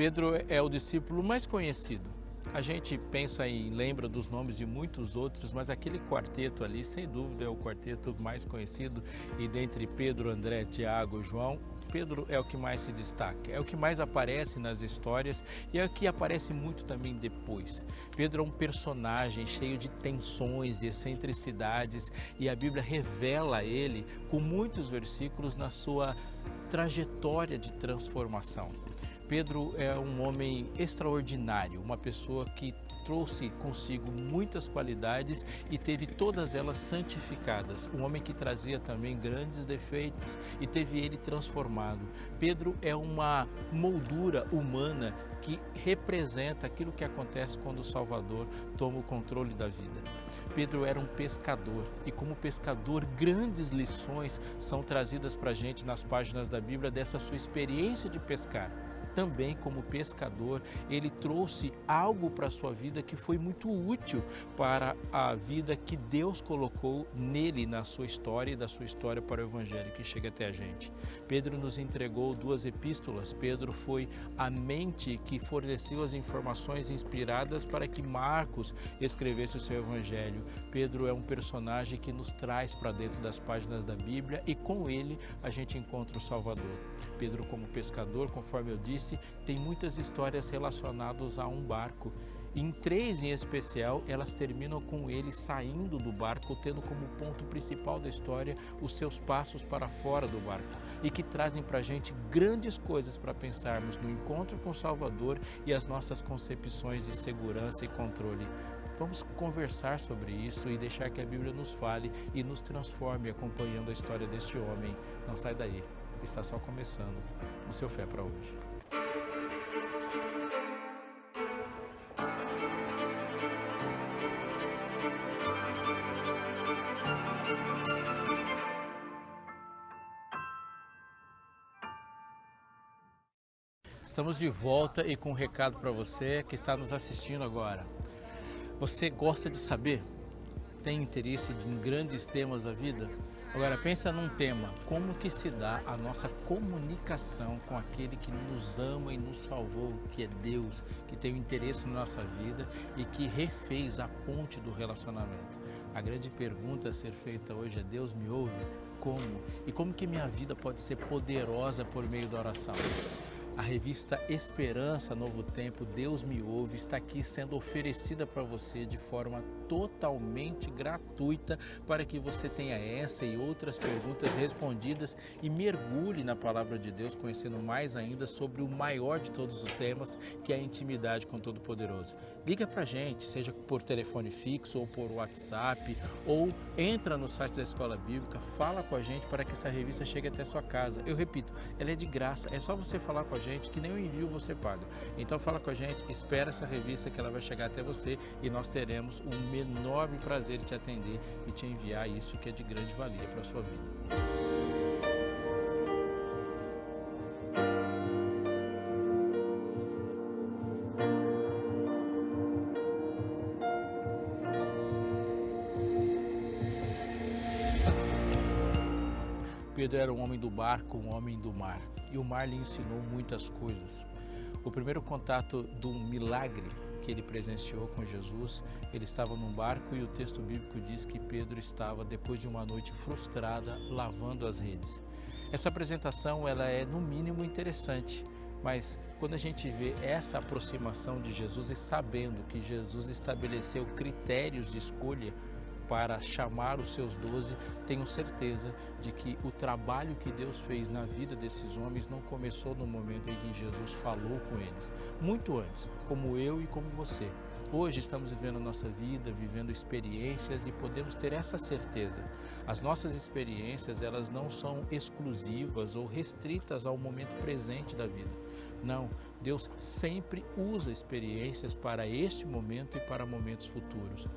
Pedro é o discípulo mais conhecido. A gente pensa e lembra dos nomes de muitos outros, mas aquele quarteto ali, sem dúvida, é o quarteto mais conhecido. E dentre Pedro, André, Tiago e João, Pedro é o que mais se destaca, é o que mais aparece nas histórias e é o que aparece muito também depois. Pedro é um personagem cheio de tensões e excentricidades e a Bíblia revela ele com muitos versículos na sua trajetória de transformação. Pedro é um homem extraordinário, uma pessoa que trouxe consigo muitas qualidades e teve todas elas santificadas. Um homem que trazia também grandes defeitos e teve ele transformado. Pedro é uma moldura humana que representa aquilo que acontece quando o Salvador toma o controle da vida. Pedro era um pescador e como pescador grandes lições são trazidas para a gente nas páginas da Bíblia dessa sua experiência de pescar. Também como pescador, ele trouxe algo para a sua vida que foi muito útil para a vida que Deus colocou nele, na sua história e da sua história para o Evangelho que chega até a gente. Pedro nos entregou 2 epístolas. Pedro foi a mente que forneceu as informações inspiradas para que Marcos escrevesse o seu Evangelho. Pedro é um personagem que nos traz para dentro das páginas da Bíblia e com ele a gente encontra o Salvador. Pedro, como pescador, conforme eu disse, tem muitas histórias relacionadas a um barco. Em 3 em especial, elas terminam com ele saindo do barco, tendo como ponto principal da história os seus passos para fora do barco e que trazem para a gente grandes coisas para pensarmos no encontro com o Salvador e as nossas concepções de segurança e controle. Vamos conversar sobre isso e deixar que a Bíblia nos fale e nos transforme acompanhando a história deste homem. Não sai daí, está só começando o seu Fé para hoje. Estamos de volta e com um recado para você que está nos assistindo agora. Você gosta de saber? Tem interesse em grandes temas da vida? Agora pensa num tema, como que se dá a nossa comunicação com aquele que nos ama e nos salvou, que é Deus, que tem um interesse na nossa vida e que refez a ponte do relacionamento. A grande pergunta a ser feita hoje é: Deus me ouve? Como? E como que minha vida pode ser poderosa por meio da oração? A revista Esperança Novo Tempo, Deus Me Ouve, está aqui sendo oferecida para você de forma totalmente gratuita para que você tenha essa e outras perguntas respondidas e mergulhe na Palavra de Deus, conhecendo mais ainda sobre o maior de todos os temas, que é a intimidade com o Todo-Poderoso. Liga para a gente, seja por telefone fixo ou por WhatsApp, ou entra no site da Escola Bíblica, fala com a gente para que essa revista chegue até a sua casa. Eu repito, ela é de graça, é só você falar com a gente, que nem o envio você paga. Então fala com a gente, espera essa revista que ela vai chegar até você e nós teremos um enorme prazer de te atender e te enviar isso que é de grande valia para a sua vida. Pedro era um homem do barco, um homem do mar, e o mar lhe ensinou muitas coisas. O primeiro contato do milagre que ele presenciou com Jesus, ele estava num barco e o texto bíblico diz que Pedro estava, depois de uma noite frustrada, lavando as redes. Essa apresentação ela é no mínimo interessante, mas quando a gente vê essa aproximação de Jesus e sabendo que Jesus estabeleceu critérios de escolha para chamar os seus 12, tenho certeza de que o trabalho que Deus fez na vida desses homens não começou no momento em que Jesus falou com eles, muito antes, como eu e como você. Hoje estamos vivendo a nossa vida, vivendo experiências e podemos ter essa certeza. As nossas experiências, elas não são exclusivas ou restritas ao momento presente da vida. Não, Deus sempre usa experiências para este momento e para momentos futuros.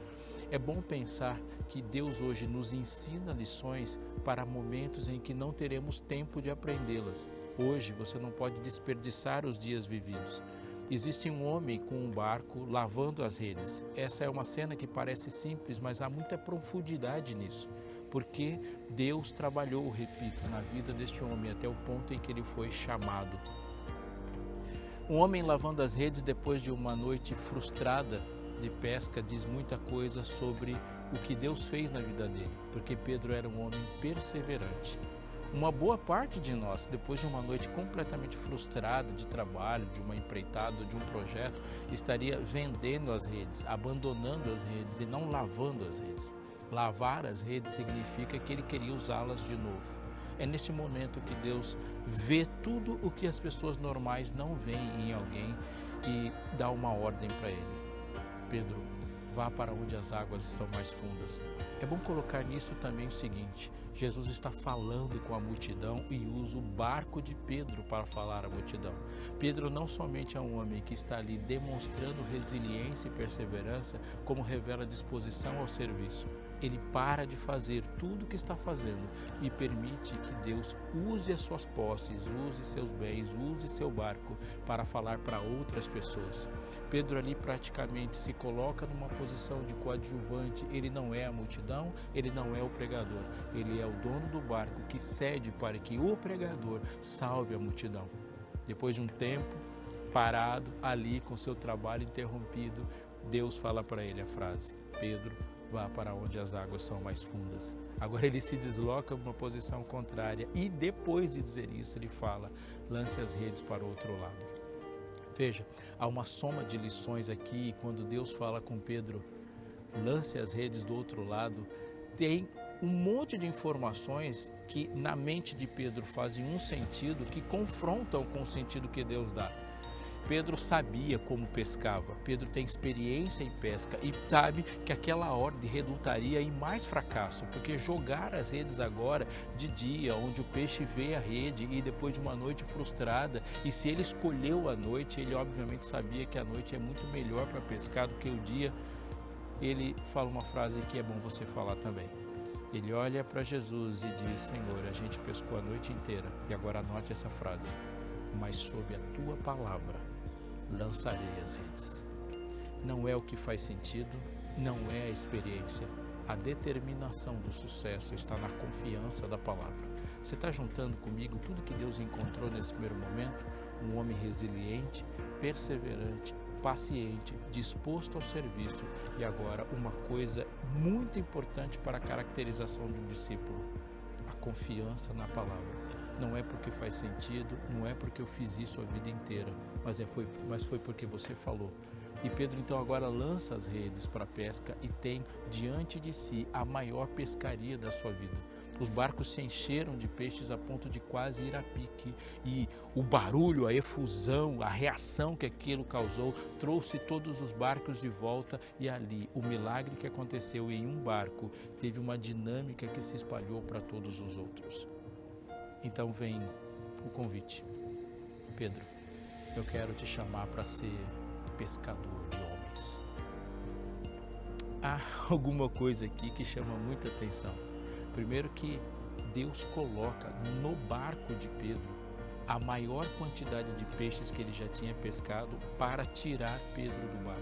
É bom pensar que Deus hoje nos ensina lições para momentos em que não teremos tempo de aprendê-las. Hoje você não pode desperdiçar os dias vividos. Existe um homem com um barco lavando as redes. Essa é uma cena que parece simples, mas há muita profundidade nisso. Porque Deus trabalhou, repito, na vida deste homem até o ponto em que ele foi chamado. Um homem lavando as redes depois de uma noite frustrada de pesca diz muita coisa sobre o que Deus fez na vida dele, porque Pedro era um homem perseverante. Uma boa parte de nós, depois de uma noite completamente frustrada de trabalho, de uma empreitada, de um projeto, estaria vendendo as redes, abandonando as redes e não lavando as redes. Lavar as redes significa que ele queria usá-las de novo. É neste momento que Deus vê tudo o que as pessoas normais não veem em alguém e dá uma ordem para ele. Pedro, vá para onde as águas estão mais fundas. É bom colocar nisso também o seguinte: Jesus está falando com a multidão e usa o barco de Pedro para falar à multidão. Pedro não somente é um homem que está ali demonstrando resiliência e perseverança, como revela disposição ao serviço. Ele para de fazer tudo o que está fazendo e permite que Deus use as suas posses, use seus bens, use seu barco para falar para outras pessoas. Pedro ali praticamente se coloca numa posição de coadjuvante. Ele não é a multidão, ele não é o pregador, ele é o dono do barco que cede para que o pregador salve a multidão. Depois de um tempo parado ali com seu trabalho interrompido, Deus fala para ele a frase: Pedro, vá para onde as águas são mais fundas. Agora ele se desloca para uma posição contrária e depois de dizer isso ele fala: lance as redes para o outro lado. Veja, há uma soma de lições aqui e quando Deus fala com Pedro, lance as redes do outro lado, tem um monte de informações que na mente de Pedro fazem um sentido que confrontam com o sentido que Deus dá. Pedro sabia como pescava, Pedro tem experiência em pesca e sabe que aquela ordem redundaria em mais fracasso, porque jogar as redes agora de dia, onde o peixe vê a rede e depois de uma noite frustrada, e se ele escolheu a noite, ele obviamente sabia que a noite é muito melhor para pescar do que o dia. Ele fala uma frase que é bom você falar também. Ele olha para Jesus e diz: Senhor, a gente pescou a noite inteira, e agora anote essa frase: mas sob a tua palavra lançarei as redes. Não é o que faz sentido, não é a experiência. A determinação do sucesso está na confiança da palavra. Você está juntando comigo tudo que Deus encontrou nesse primeiro momento? Um homem resiliente, perseverante, paciente, disposto ao serviço e agora uma coisa muito importante para a caracterização de um discípulo: a confiança na palavra. Não é porque faz sentido, não é porque eu fiz isso a vida inteira, mas foi porque você falou. E Pedro então agora lança as redes para a pesca e tem diante de si a maior pescaria da sua vida. Os barcos se encheram de peixes a ponto de quase ir a pique e o barulho, a efusão, a reação que aquilo causou trouxe todos os barcos de volta e ali o milagre que aconteceu em um barco teve uma dinâmica que se espalhou para todos os outros. Então vem o convite: Pedro, eu quero te chamar para ser pescador de homens. Há alguma coisa aqui que chama muita atenção. Primeiro que Deus coloca no barco de Pedro a maior quantidade de peixes que ele já tinha pescado para tirar Pedro do barco.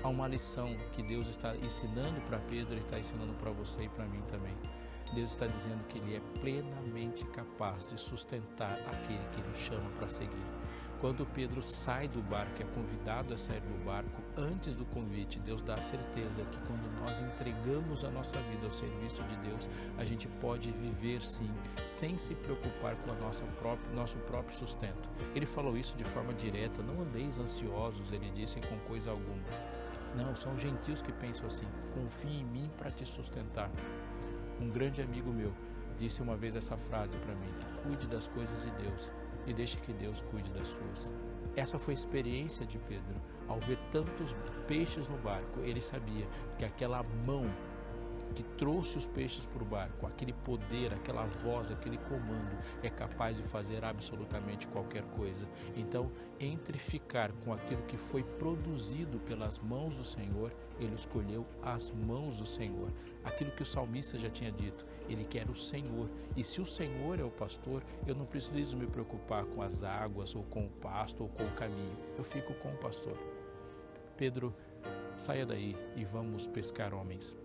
Há uma lição que Deus está ensinando para Pedro e está ensinando para você e para mim também. Deus está dizendo que Ele é plenamente capaz de sustentar aquele que Ele chama para seguir. Quando Pedro sai do barco, é convidado a sair do barco, antes do convite, Deus dá a certeza que quando nós entregamos a nossa vida ao serviço de Deus, a gente pode viver sim, sem se preocupar com nosso próprio sustento. Ele falou isso de forma direta: não andeis ansiosos, ele disse, com coisa alguma. Não, são gentios que pensam assim: confie em mim para te sustentar. Um grande amigo meu disse uma vez essa frase para mim: cuide das coisas de Deus e deixe que Deus cuide das suas. Essa foi a experiência de Pedro. Ao ver tantos peixes no barco, ele sabia que aquela mão que trouxe os peixes para o barco, aquele poder, aquela voz, aquele comando é capaz de fazer absolutamente qualquer coisa. Então, entre ficar com aquilo que foi produzido pelas mãos do Senhor, ele escolheu as mãos do Senhor. Aquilo que o salmista já tinha dito: ele quer o Senhor. E se o Senhor é o pastor, eu não preciso me preocupar com as águas, ou com o pasto, ou com o caminho. Eu fico com o pastor. Pedro, saia daí e vamos pescar homens.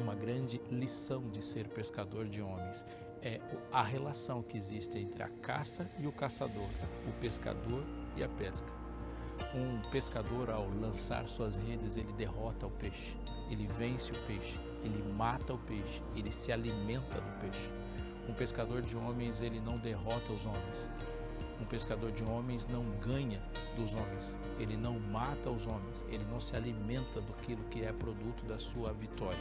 Uma grande lição de ser pescador de homens é a relação que existe entre a caça e o caçador, o pescador e a pesca. Um pescador, ao lançar suas redes, ele derrota o peixe, ele vence o peixe, ele mata o peixe, ele se alimenta do peixe. Um pescador de homens, ele não derrota os homens. Um pescador de homens não ganha dos homens, ele não mata os homens, ele não se alimenta daquilo que é produto da sua vitória.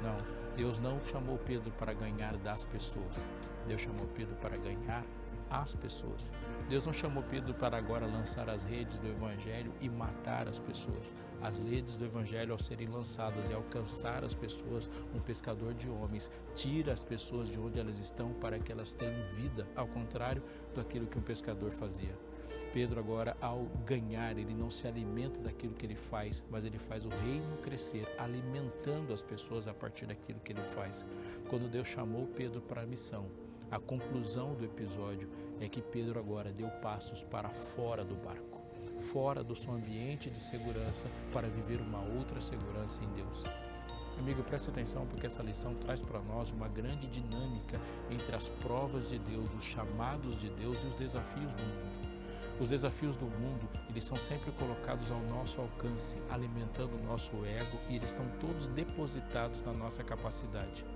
Não, Deus não chamou Pedro para ganhar das pessoas, Deus chamou Pedro para ganhar as pessoas. Deus não chamou Pedro para agora lançar as redes do Evangelho e matar as pessoas. As redes do Evangelho, ao serem lançadas e alcançar as pessoas, um pescador de homens tira as pessoas de onde elas estão para que elas tenham vida, ao contrário daquilo que um pescador fazia. Pedro agora, ao ganhar, ele não se alimenta daquilo que ele faz, mas ele faz o reino crescer, alimentando as pessoas a partir daquilo que ele faz. Quando Deus chamou Pedro para a missão, a conclusão do episódio é que Pedro agora deu passos para fora do barco, fora do seu ambiente de segurança, para viver uma outra segurança em Deus. Amigo, preste atenção, porque essa lição traz para nós uma grande dinâmica entre as provas de Deus, os chamados de Deus e os desafios do mundo. Os desafios do mundo, eles são sempre colocados ao nosso alcance, alimentando o nosso ego, e eles estão todos depositados na nossa capacidade.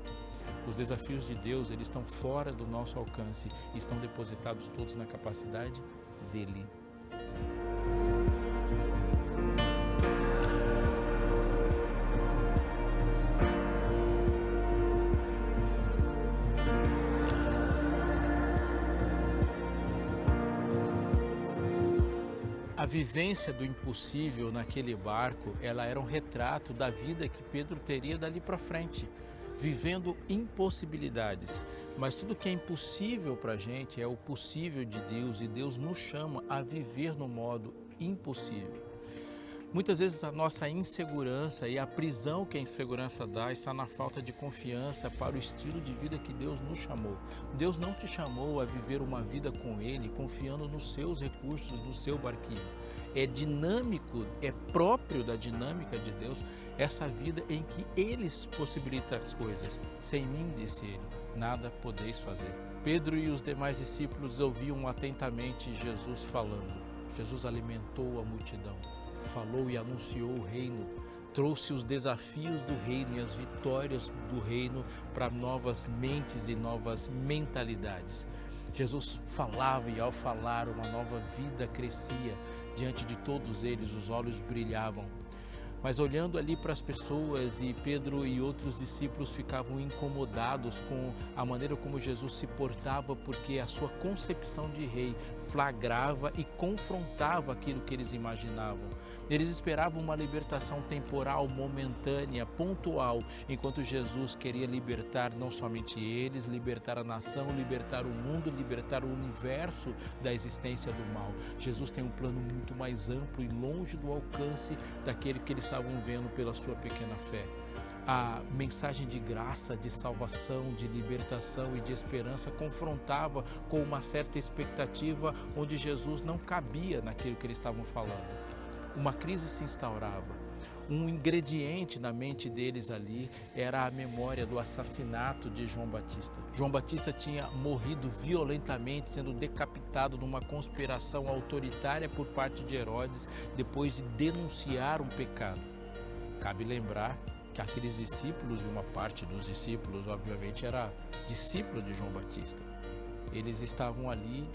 Os desafios de Deus, eles estão fora do nosso alcance e estão depositados todos na capacidade dele. A vivência do impossível naquele barco, ela era um retrato da vida que Pedro teria dali para frente, vivendo impossibilidades. Mas tudo que é impossível para a gente é o possível de Deus, e Deus nos chama a viver no modo impossível. Muitas vezes a nossa insegurança e a prisão que a insegurança dá está na falta de confiança para o estilo de vida que Deus nos chamou. Deus não te chamou a viver uma vida com Ele, confiando nos seus recursos, no seu barquinho. É dinâmico, é próprio da dinâmica de Deus, essa vida em que Ele possibilita as coisas. Sem mim, disse Ele, nada podeis fazer. Pedro e os demais discípulos ouviam atentamente Jesus falando. Jesus alimentou a multidão, falou e anunciou o reino, trouxe os desafios do reino e as vitórias do reino para novas mentes e novas mentalidades. Jesus falava, e ao falar uma nova vida crescia diante de todos eles, os olhos brilhavam. Mas olhando ali para as pessoas, e Pedro e outros discípulos ficavam incomodados com a maneira como Jesus se portava, porque a sua concepção de rei flagrava e confrontava aquilo que eles imaginavam. Eles esperavam uma libertação temporal, momentânea, pontual, enquanto Jesus queria libertar não somente eles, libertar a nação, libertar o mundo, libertar o universo da existência do mal. Jesus tem um plano muito mais amplo e longe do alcance daquele que eles estavam vendo pela sua pequena fé. A mensagem de graça, de salvação, de libertação e de esperança confrontava com uma certa expectativa onde Jesus não cabia naquilo que eles estavam falando. Uma crise se instaurava. Um ingrediente na mente deles ali era a memória do assassinato de João Batista. João Batista tinha morrido violentamente, sendo decapitado numa conspiração autoritária por parte de Herodes, depois de denunciar um pecado. Cabe lembrar que aqueles discípulos, e uma parte dos discípulos, obviamente, era discípulo de João Batista. Eles estavam ali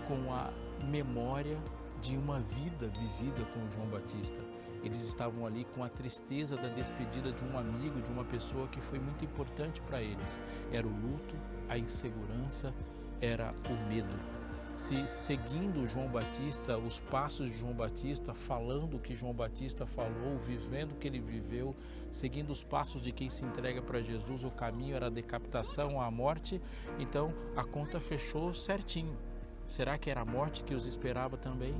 com a memória de uma vida vivida com João Batista. Eles estavam ali com a tristeza da despedida de um amigo, de uma pessoa que foi muito importante para eles. Era o luto, a insegurança, era o medo. Se seguindo João Batista, os passos de João Batista, falando o que João Batista falou, vivendo o que ele viveu, seguindo os passos de quem se entrega para Jesus, o caminho era a decapitação, a morte, então a conta fechou certinho. Será que era a morte que os esperava também?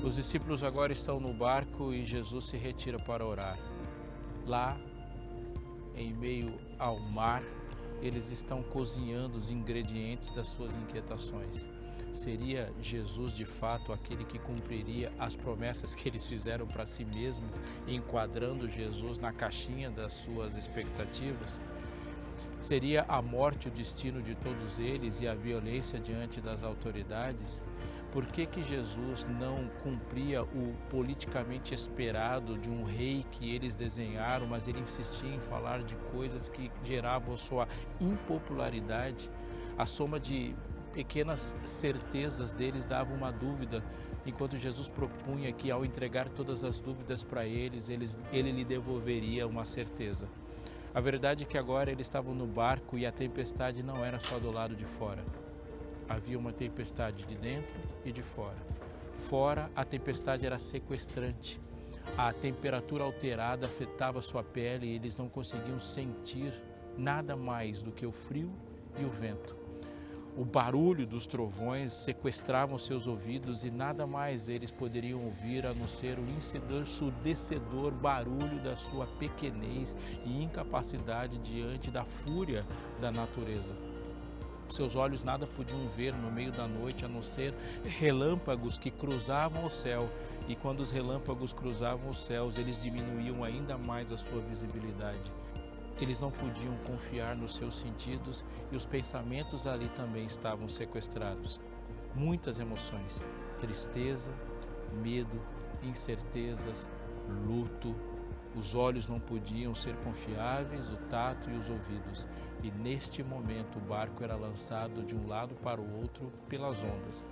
Os discípulos agora estão no barco e Jesus se retira para orar. Lá, em meio ao mar, eles estão cozinhando os ingredientes das suas inquietações. Seria Jesus de fato aquele que cumpriria as promessas que eles fizeram para si mesmo, enquadrando Jesus na caixinha das suas expectativas? Seria a morte o destino de todos eles e a violência diante das autoridades? Por que Jesus não cumpria o politicamente esperado de um rei que eles desenharam, mas ele insistia em falar de coisas que geravam sua impopularidade? A soma de pequenas certezas deles dava uma dúvida, enquanto Jesus propunha que ao entregar todas as dúvidas para eles, ele lhe devolveria uma certeza. A verdade é que agora eles estavam no barco e a tempestade não era só do lado de fora. Havia uma tempestade de dentro e de fora. Fora, a tempestade era sequestrante. A temperatura alterada afetava sua pele e eles não conseguiam sentir nada mais do que o frio e o vento. O barulho dos trovões sequestravam seus ouvidos e nada mais eles poderiam ouvir a não ser o ensurdecedor barulho da sua pequenez e incapacidade diante da fúria da natureza. Seus olhos nada podiam ver no meio da noite a não ser relâmpagos que cruzavam o céu, e quando os relâmpagos cruzavam os céus, eles diminuíam ainda mais a sua visibilidade. Eles não podiam confiar nos seus sentidos e os pensamentos ali também estavam sequestrados. Muitas emoções, tristeza, medo, incertezas, luto. Os olhos não podiam ser confiáveis, o tato e os ouvidos. E neste momento o barco era lançado de um lado para o outro pelas ondas.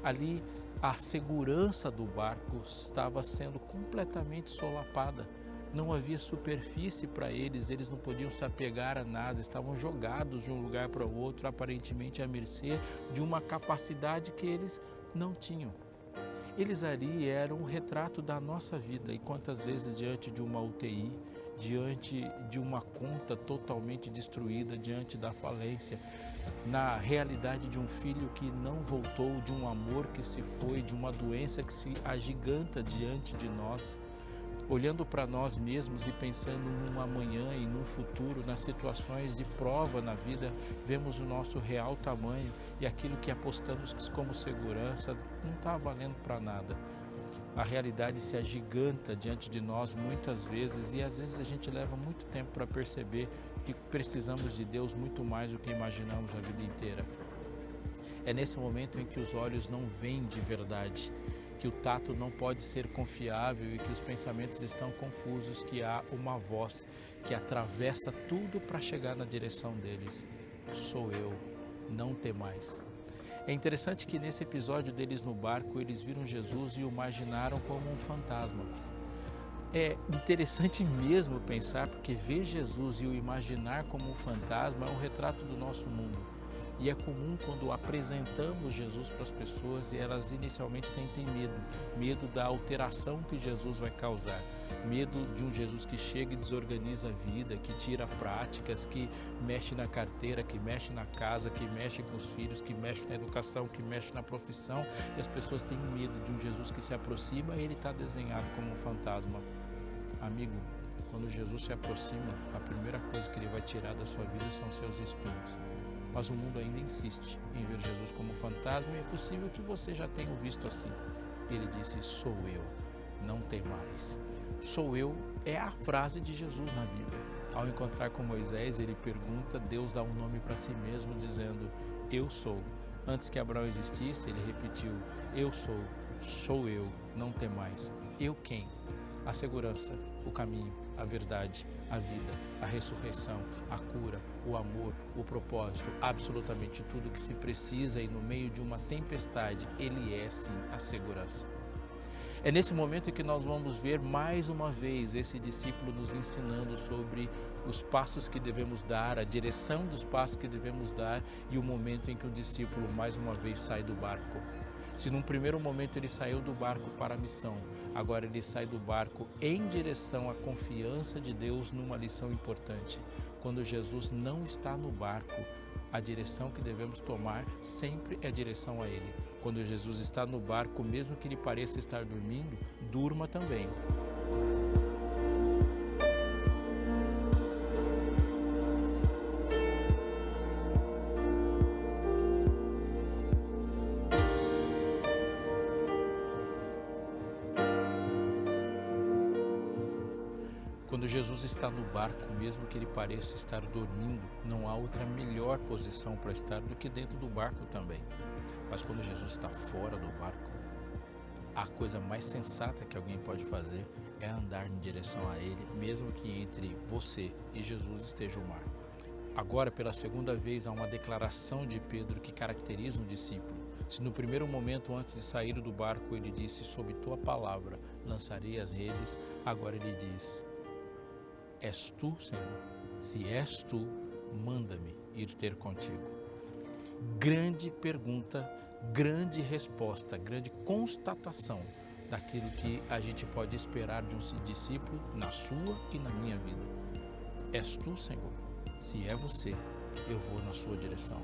Ali a segurança do barco estava sendo completamente solapada. Não havia superfície para eles não podiam se apegar a nada, estavam jogados de um lugar para o outro, aparentemente à mercê de uma capacidade que eles não tinham. Eles ali eram um retrato da nossa vida, e quantas vezes diante de uma UTI, diante de uma conta totalmente destruída, diante da falência, na realidade de um filho que não voltou, de um amor que se foi, de uma doença que se agiganta diante de nós, olhando para nós mesmos e pensando num amanhã e num futuro, nas situações de prova na vida, vemos o nosso real tamanho e aquilo que apostamos como segurança não está valendo para nada. A realidade se agiganta diante de nós muitas vezes e às vezes a gente leva muito tempo para perceber que precisamos de Deus muito mais do que imaginamos a vida inteira. É nesse momento em que os olhos não veem de verdade, que o tato não pode ser confiável e que os pensamentos estão confusos, que há uma voz que atravessa tudo para chegar na direção deles. Sou eu, não temais. É interessante que nesse episódio deles no barco, eles viram Jesus e o imaginaram como um fantasma. É interessante mesmo pensar, porque ver Jesus e o imaginar como um fantasma é um retrato do nosso mundo. E é comum quando apresentamos Jesus para as pessoas e elas inicialmente sentem medo da alteração que Jesus vai causar, medo de um Jesus que chega e desorganiza a vida, que tira práticas, que mexe na carteira, que mexe na casa, que mexe com os filhos, que mexe na educação, que mexe na profissão, e as pessoas têm medo de um Jesus que se aproxima e ele está desenhado como um fantasma. Amigo, quando Jesus se aproxima, a primeira coisa que ele vai tirar da sua vida são seus espinhos. Mas o mundo ainda insiste em ver Jesus como fantasma e é possível que você já tenha o visto assim. Ele disse, sou eu, não temais. Sou eu é a frase de Jesus na Bíblia. Ao encontrar com Moisés, ele pergunta, Deus dá um nome para si mesmo dizendo, eu sou. Antes que Abraão existisse, ele repetiu, eu sou eu, não temais. Eu quem? A segurança, o caminho, a verdade, a vida, a ressurreição, a cura, o amor, o propósito, absolutamente tudo que se precisa e no meio de uma tempestade, ele é sim a segurança. É nesse momento em que nós vamos ver mais uma vez esse discípulo nos ensinando sobre os passos que devemos dar, a direção dos passos que devemos dar e o momento em que o discípulo mais uma vez sai do barco. Se num primeiro momento ele saiu do barco para a missão, agora ele sai do barco em direção à confiança de Deus numa lição importante. Quando Jesus não está no barco, a direção que devemos tomar sempre é a direção a Ele. Quando Jesus está no barco, mesmo que ele pareça estar dormindo, durma também. Quando Jesus está no barco, mesmo que ele pareça estar dormindo, não há outra melhor posição para estar do que dentro do barco também. Mas quando Jesus está fora do barco, a coisa mais sensata que alguém pode fazer é andar em direção a ele, mesmo que entre você e Jesus esteja o mar. Agora, pela segunda vez, há uma declaração de Pedro que caracteriza um discípulo. Se no primeiro momento, antes de sair do barco, ele disse: sob tua palavra lançarei as redes, agora ele diz: és tu, Senhor? Se és tu, manda-me ir ter contigo. Grande pergunta, grande resposta, grande constatação daquilo que a gente pode esperar de um discípulo na sua e na minha vida. És tu, Senhor? Se é você, eu vou na sua direção.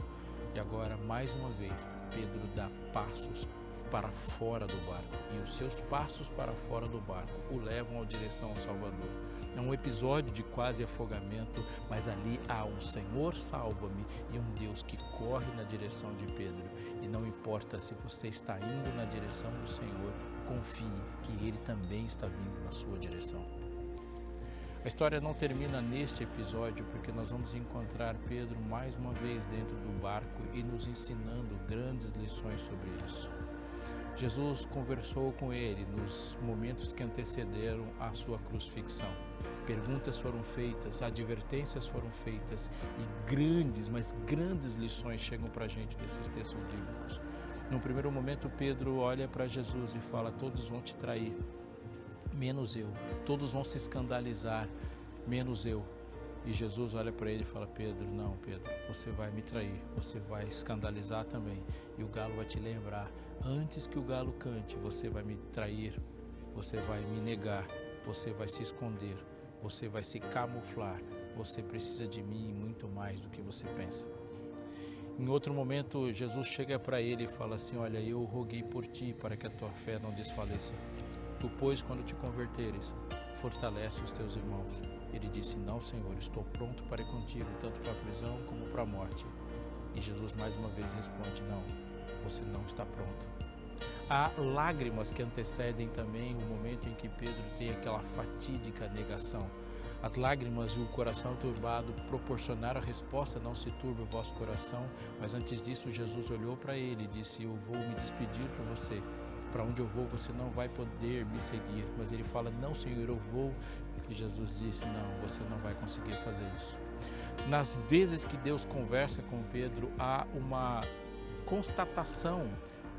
E agora, mais uma vez, Pedro dá passos para fora do barco, e os seus passos para fora do barco o levam à direção ao Salvador. É um episódio de quase afogamento, mas ali há um Senhor salva-me e um Deus que corre na direção de Pedro. E não importa se você está indo na direção do Senhor, confie que Ele também está vindo na sua direção. A história não termina neste episódio, porque nós vamos encontrar Pedro mais uma vez dentro do barco e nos ensinando grandes lições sobre isso. Jesus conversou com ele nos momentos que antecederam a sua crucifixão. Perguntas foram feitas, advertências foram feitas e grandes, mas grandes lições chegam para a gente desses textos bíblicos. No primeiro momento, Pedro olha para Jesus e fala: todos vão te trair, menos eu. Todos vão se escandalizar, menos eu. E Jesus olha para ele e fala: Pedro, não, Pedro, você vai me trair, você vai escandalizar também. E o galo vai te lembrar: antes que o galo cante, você vai me trair, você vai me negar, você vai se esconder, você vai se camuflar, você precisa de mim muito mais do que você pensa. Em outro momento, Jesus chega para ele e fala assim: olha, eu roguei por ti para que a tua fé não desfaleça. Tu, pois, quando te converteres, fortalece os teus irmãos. Ele disse: não, Senhor, estou pronto para ir contigo, tanto para a prisão como para a morte. E Jesus mais uma vez responde: não, você não está pronto. Há lágrimas que antecedem também o momento em que Pedro tem aquela fatídica negação. As lágrimas e o coração turbado proporcionaram a resposta: não se turbe o vosso coração. Mas antes disso, Jesus olhou para ele e disse: eu vou me despedir por você. Para onde eu vou, você não vai poder me seguir. Mas ele fala: não, Senhor, eu vou. E Jesus disse: não, você não vai conseguir fazer isso. Nas vezes que Deus conversa com Pedro, há uma constatação,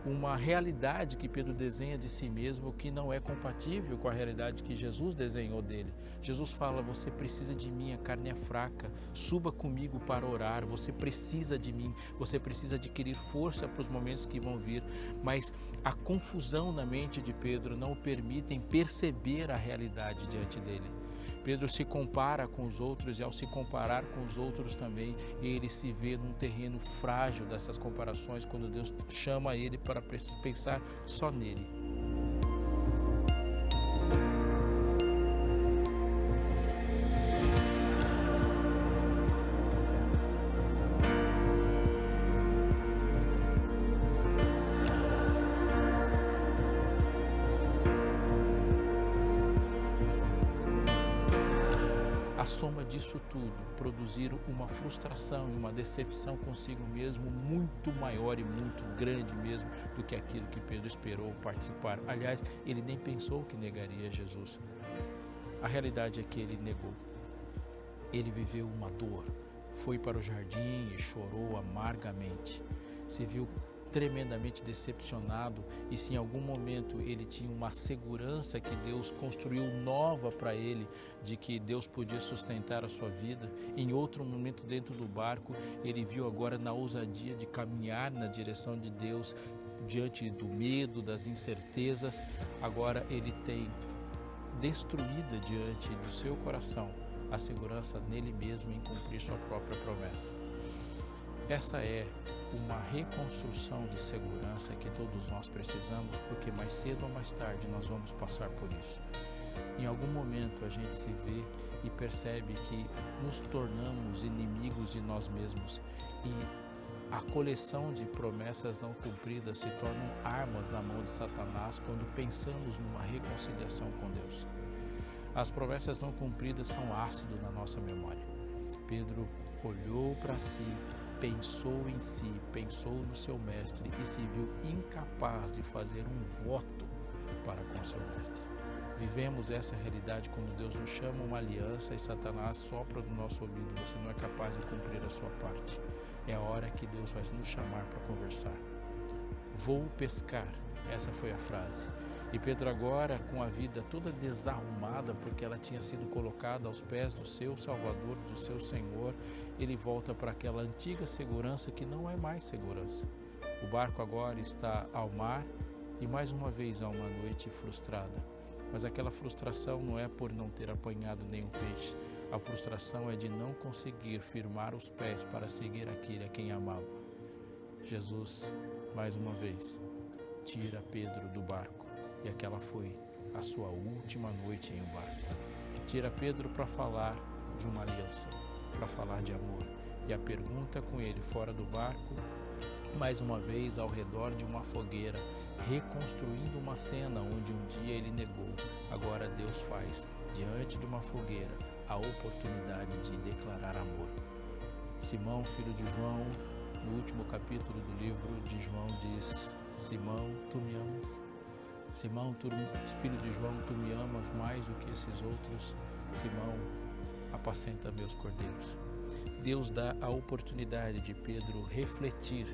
uma realidade que Pedro desenha de si mesmo que não é compatível com a realidade que Jesus desenhou dele. Jesus fala: você precisa de mim, a carne é fraca, suba comigo para orar, você precisa de mim, você precisa adquirir força para os momentos que vão vir. Mas a confusão na mente de Pedro não o permitem perceber a realidade diante dele. Pedro se compara com os outros e, ao se comparar com os outros também, ele se vê num terreno frágil dessas comparações, quando Deus chama ele para pensar só nele. A soma disso tudo produzir uma frustração e uma decepção consigo mesmo muito maior e muito grande mesmo do que aquilo que Pedro esperou participar. Aliás, ele nem pensou que negaria Jesus. A realidade é que ele negou. Ele viveu uma dor, foi para o jardim e chorou amargamente. Se viu tremendamente decepcionado, e se em algum momento ele tinha uma segurança que Deus construiu nova para ele, de que Deus podia sustentar a sua vida, em outro momento dentro do barco, ele viu agora na ousadia de caminhar na direção de Deus, diante do medo, das incertezas, agora ele tem destruída diante do seu coração a segurança nele mesmo em cumprir sua própria promessa. Essa é uma reconstrução de segurança que todos nós precisamos, porque mais cedo ou mais tarde nós vamos passar por isso. Em algum momento a gente se vê e percebe que nos tornamos inimigos de nós mesmos e a coleção de promessas não cumpridas se tornam armas na mão de Satanás quando pensamos numa reconciliação com Deus. As promessas não cumpridas são ácido na nossa memória. Pedro olhou para si, pensou em si, pensou no seu mestre e se viu incapaz de fazer um voto para com seu mestre. Vivemos essa realidade quando Deus nos chama uma aliança e Satanás sopra no nosso ouvido. Você não é capaz de cumprir a sua parte. É a hora que Deus vai nos chamar para conversar. Vou pescar, essa foi a frase. E Pedro agora, com a vida toda desarrumada, porque ela tinha sido colocada aos pés do seu Salvador, do seu Senhor, ele volta para aquela antiga segurança que não é mais segurança. O barco agora está ao mar e mais uma vez há uma noite frustrada. Mas aquela frustração não é por não ter apanhado nenhum peixe. A frustração é de não conseguir firmar os pés para seguir aquele a quem amava. Jesus, mais uma vez, tira Pedro do barco. E aquela foi a sua última noite em um barco. Tira Pedro para falar de uma aliança, para falar de amor. E a pergunta com ele fora do barco, mais uma vez ao redor de uma fogueira, reconstruindo uma cena onde um dia ele negou. Agora Deus faz, diante de uma fogueira, a oportunidade de declarar amor. Simão, filho de João, no último capítulo do livro de João diz: Simão, tu me amas? Simão, filho de João, tu me amas mais do que esses outros? Simão, apacenta meus cordeiros. Deus dá a oportunidade de Pedro refletir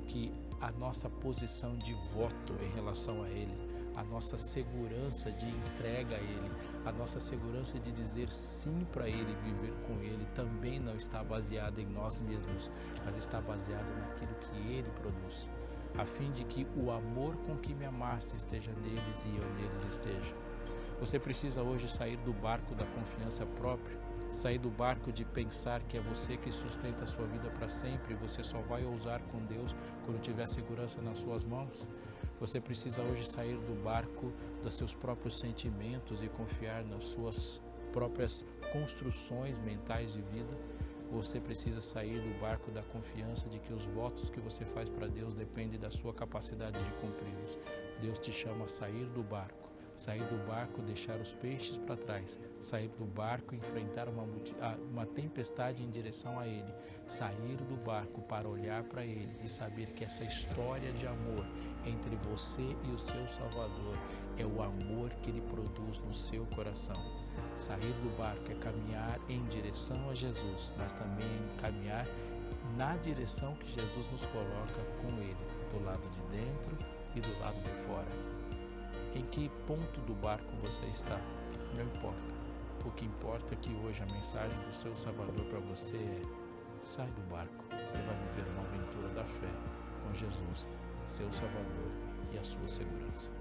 que a nossa posição de voto em relação a Ele, a nossa segurança de entrega a Ele, a nossa segurança de dizer sim para Ele, viver com Ele, também não está baseada em nós mesmos, mas está baseada naquilo que Ele produz, a fim de que o amor com que me amaste esteja neles e eu neles esteja. Você precisa hoje sair do barco da confiança própria, sair do barco de pensar que é você que sustenta a sua vida para sempre e você só vai ousar com Deus quando tiver segurança nas suas mãos. Você precisa hoje sair do barco dos seus próprios sentimentos e confiar nas suas próprias construções mentais de vida. Você precisa sair do barco da confiança de que os votos que você faz para Deus dependem da sua capacidade de cumpri-los. Deus te chama a sair do barco. Sair do barco, deixar os peixes para trás, sair do barco, enfrentar uma tempestade em direção a Ele, sair do barco para olhar para Ele e saber que essa história de amor entre você e o seu Salvador é o amor que Ele produz no seu coração. Sair do barco é caminhar em direção a Jesus, mas também caminhar na direção que Jesus nos coloca com Ele, do lado de dentro e do lado de fora. Em que ponto do barco você está? Não importa. O que importa é que hoje a mensagem do seu Salvador para você é: sai do barco e vai viver uma aventura da fé com Jesus, seu Salvador e a sua segurança.